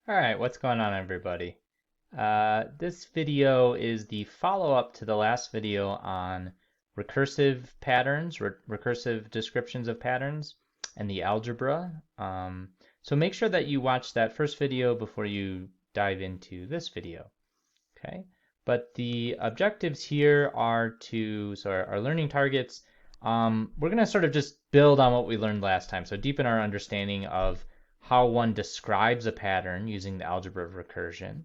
All right, what's going on, everybody? This video is the follow-up to the last video on recursive patterns, recursive descriptions of patterns, and the algebra. So make sure that you watch that first video before you dive into this video, okay? But the objectives here are so our learning targets, we're going to sort of just build on what we learned last time. So deepen our understanding of how one describes a pattern using the algebra of recursion.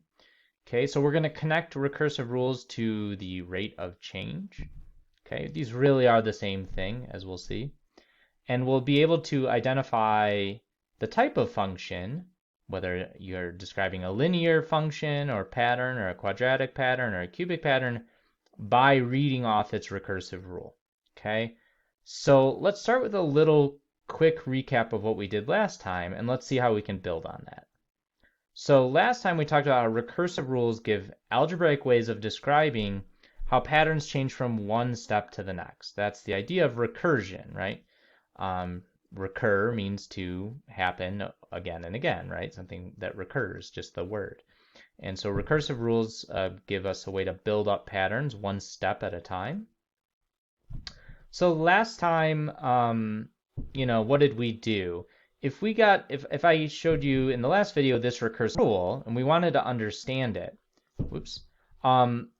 Okay, so we're going to connect recursive rules to the rate of change. Okay, these really are the same thing, as we'll see. And we'll be able to identify the type of function, whether you're describing a linear function or pattern or a quadratic pattern or a cubic pattern, by reading off its recursive rule. Okay, so let's start with a little quick recap of what we did last time, and let's see how we can build on that. So last time we talked about how recursive rules give algebraic ways of describing how patterns change from one step to the next. That's the idea of recursion, right? Recur means to happen again and again, right? Something that recurs, just the word. And so recursive rules give us a way to build up patterns one step at a time. So last time, what did we do? If I showed you in the last video this recursive rule and we wanted to understand it,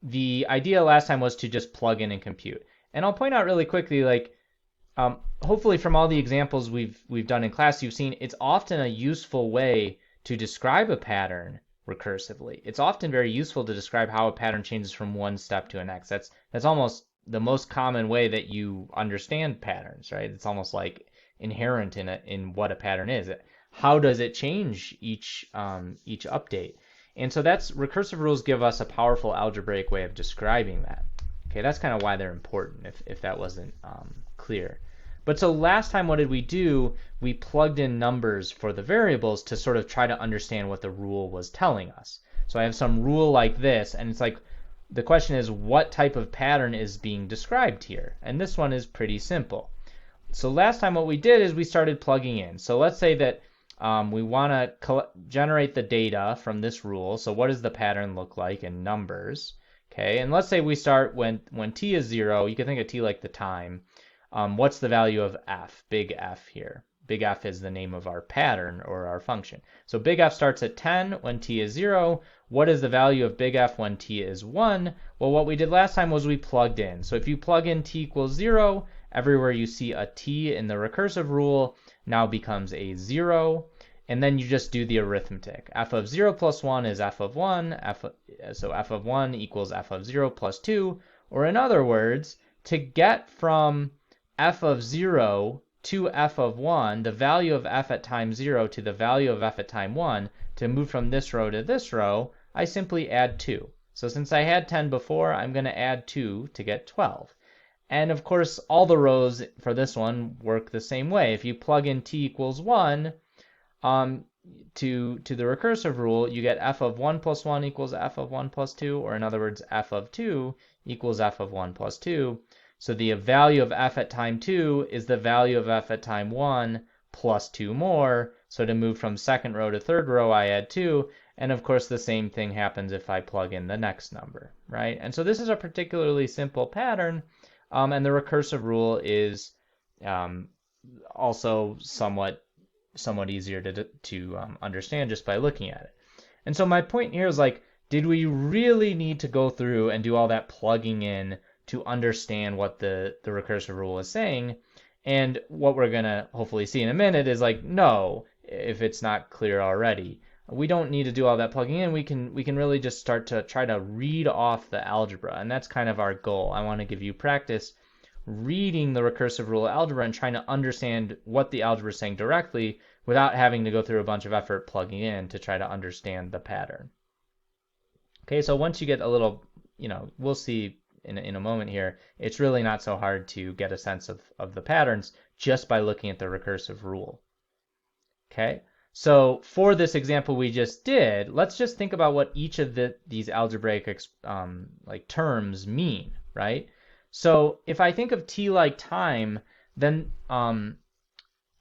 the idea last time was to just plug in and compute. And I'll point out really quickly, hopefully from all the examples we've done in class, you've seen it's often a useful way to describe a pattern recursively. It's often very useful to describe how a pattern changes from one step to the next. That's almost the most common way that you understand patterns, right? It's almost like inherent in what a pattern is. How does it change each update? And so that's recursive rules give us a powerful algebraic way of describing that. Okay, that's kind of why they're important, if that wasn't clear. But so last time, what did we do? We plugged in numbers for the variables to sort of try to understand what the rule was telling us. So I have some rule like this, and it's like the question is, what type of pattern is being described here? And this one is pretty simple. So last time what we did is we started plugging in. So let's say that we want to generate the data from this rule. So what does the pattern look like in numbers? Okay, and let's say we start when t is 0. You can think of t like the time. What's the value of f, big F here? Big F is the name of our pattern or our function. So big F starts at 10 when t is 0. What is the value of big F when t is 1? Well, what we did last time was we plugged in. So if you plug in t equals 0, everywhere you see a t in the recursive rule now becomes a 0. And then you just do the arithmetic. F of 0 plus 1 is f of 1. So f of 1 equals f of 0 plus 2. Or in other words, to get from f of 0 to f of 1, the value of f at time 0 to the value of f at time 1, to move from this row to this row, I simply add 2. So since I had 10 before, I'm going to add 2 to get 12. And of course, all the rows for this one work the same way. If you plug in t equals 1 to the recursive rule, you get f of 1 plus 1 equals f of 1 plus 2, or in other words, f of 2 equals f of 1 plus 2. So the value of f at time 2 is the value of f at time 1 plus 2 more. So to move from second row to third row, I add 2. And of course, the same thing happens if I plug in the next number, right? And so this is a particularly simple pattern. And the recursive rule is also somewhat easier to understand just by looking at it. And so my point here is did we really need to go through and do all that plugging in to understand what the recursive rule is saying? And what we're going to hopefully see in a minute is no, if it's not clear already. We don't need to do all that plugging in. We can really just start to try to read off the algebra, and that's kind of our goal. I want to give you practice reading the recursive rule of algebra and trying to understand what the algebra is saying directly without having to go through a bunch of effort plugging in to try to understand the pattern. Okay, so once you get a little, we'll see in a moment here, it's really not so hard to get a sense of the patterns just by looking at the recursive rule. Okay, so for this example we just did, let's just think about what each of these algebraic terms mean, right? So if I think of t like time, then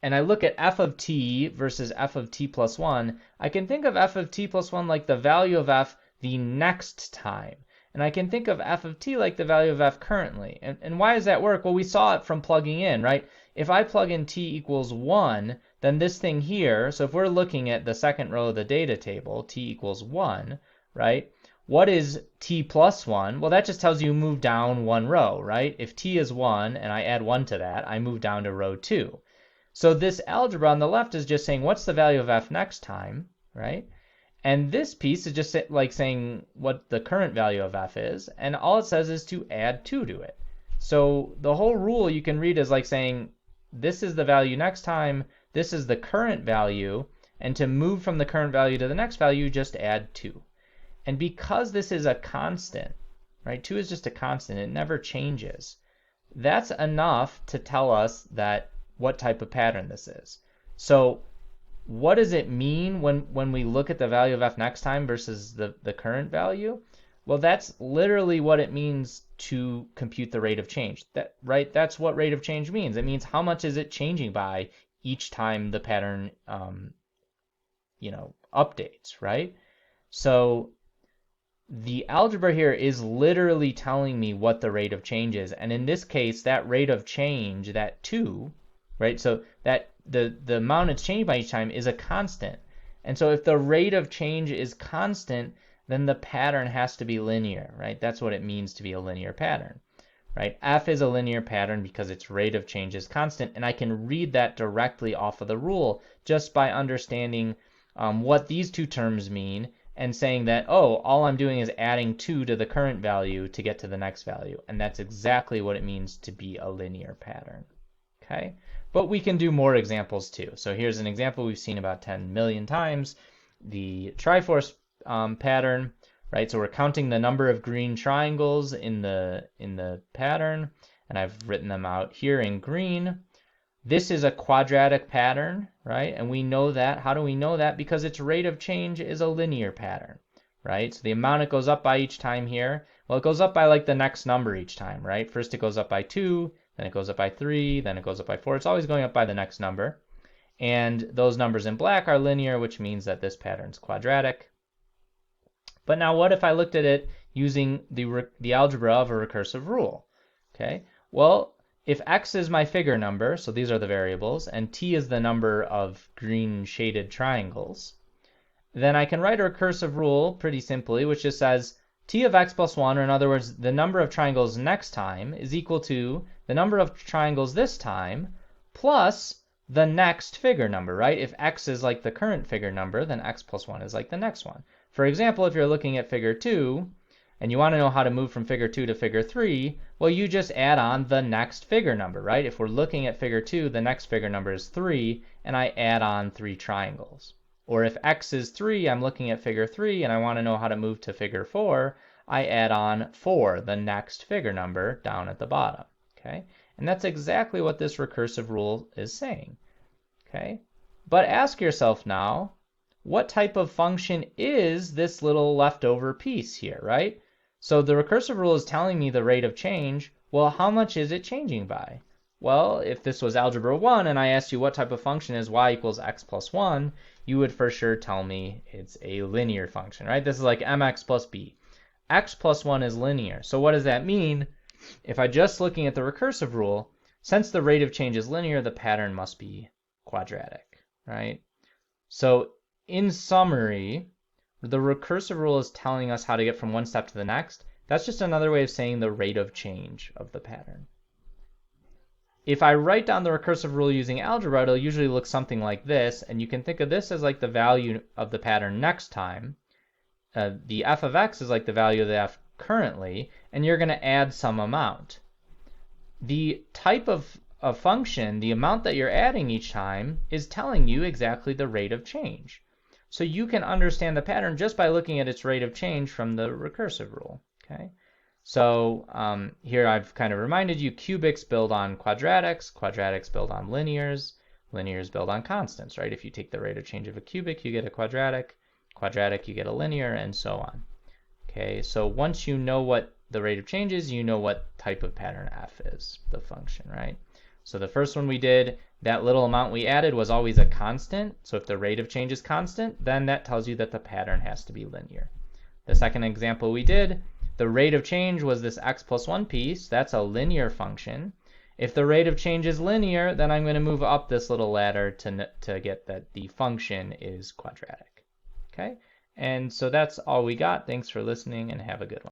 and I look at f of t versus f of t plus 1, I can think of f of t plus 1 like the value of f the next time. And I can think of f of t like the value of f currently. And why does that work? Well, we saw it from plugging in, right? If I plug in t equals 1, then this thing here, so if we're looking at the second row of the data table, t equals 1, right? What is t plus 1? Well, that just tells you move down one row, right? If t is 1 and I add 1 to that, I move down to row 2. So this algebra on the left is just saying what's the value of f next time, right? And this piece is just like saying what the current value of f is, and all it says is to add 2 to it. So the whole rule you can read as like saying this is the value next time, this is the current value, and to move from the current value to the next value, just add 2. And because this is a constant, right, 2 is just a constant, it never changes, that's enough to tell us that what type of pattern this is. So what does it mean when we look at the value of f next time versus the current value? Well, that's literally what it means to compute the rate of change. Right? That's what rate of change means. It means how much is it changing by each time the pattern updates, right? So the algebra here is literally telling me what the rate of change is. And in this case, that rate of change, that 2, right? So that the amount it's changing by each time is a constant. And so if the rate of change is constant, then the pattern has to be linear, right? That's what it means to be a linear pattern, right? F is a linear pattern because its rate of change is constant. And I can read that directly off of the rule just by understanding what these two terms mean and saying that, oh, all I'm doing is adding 2 to the current value to get to the next value. And that's exactly what it means to be a linear pattern, okay? But we can do more examples too. So here's an example we've seen about 10 million times, the Triforce pattern, right? So we're counting the number of green triangles in the pattern, and I've written them out here in green. This is a quadratic pattern, right? And we know that. How do we know that? Because its rate of change is a linear pattern, right? So the amount it goes up by each time here, well, it goes up by like the next number each time, right? First it goes up by 2, then it goes up by 3, then it goes up by 4. It's always going up by the next number. And those numbers in black are linear, which means that this pattern's quadratic. But now what if I looked at it using the algebra of a recursive rule? Okay, well, if x is my figure number, so these are the variables, and t is the number of green shaded triangles, then I can write a recursive rule pretty simply, which just says t of x plus 1, or in other words, the number of triangles next time, is equal to the number of triangles this time plus the next figure number, right? If x is like the current figure number, then x plus 1 is like the next one. For example, if you're looking at figure 2, and you want to know how to move from figure 2 to figure 3, well, you just add on the next figure number, right? If we're looking at figure 2, the next figure number is 3, and I add on 3 triangles. Or if x is 3, I'm looking at figure 3, and I want to know how to move to figure 4, I add on 4, the next figure number, down at the bottom, okay? And that's exactly what this recursive rule is saying, okay? But ask yourself now, what type of function is this little leftover piece here, right? So the recursive rule is telling me the rate of change. Well, how much is it changing by? Well, if this was algebra 1 and I asked you what type of function is y equals x plus 1, you would for sure tell me it's a linear function, right? This is like mx plus b. X plus 1 is linear. So what does that mean? If I'm just looking at the recursive rule, since the rate of change is linear, the pattern must be quadratic, right? So in summary, the recursive rule is telling us how to get from one step to the next. That's just another way of saying the rate of change of the pattern. If I write down the recursive rule using algebra, it'll usually look something like this, and you can think of this as like the value of the pattern next time. The f of x is like the value of the f currently, and you're going to add some amount. The type of function, the amount that you're adding each time, is telling you exactly the rate of change. So you can understand the pattern just by looking at its rate of change from the recursive rule, okay? So here I've kind of reminded you, cubics build on quadratics, quadratics build on linears, linears build on constants, right? If you take the rate of change of a cubic, you get a quadratic, quadratic, you get a linear, and so on. Okay, so once you know what the rate of change is, you know what type of pattern f is, the function, right? So the first one we did, that little amount we added was always a constant. So if the rate of change is constant, then that tells you that the pattern has to be linear. The second example we did, the rate of change was this x plus 1 piece. That's a linear function. If the rate of change is linear, then I'm going to move up this little ladder to get that the function is quadratic. Okay? And so that's all we got. Thanks for listening and have a good one.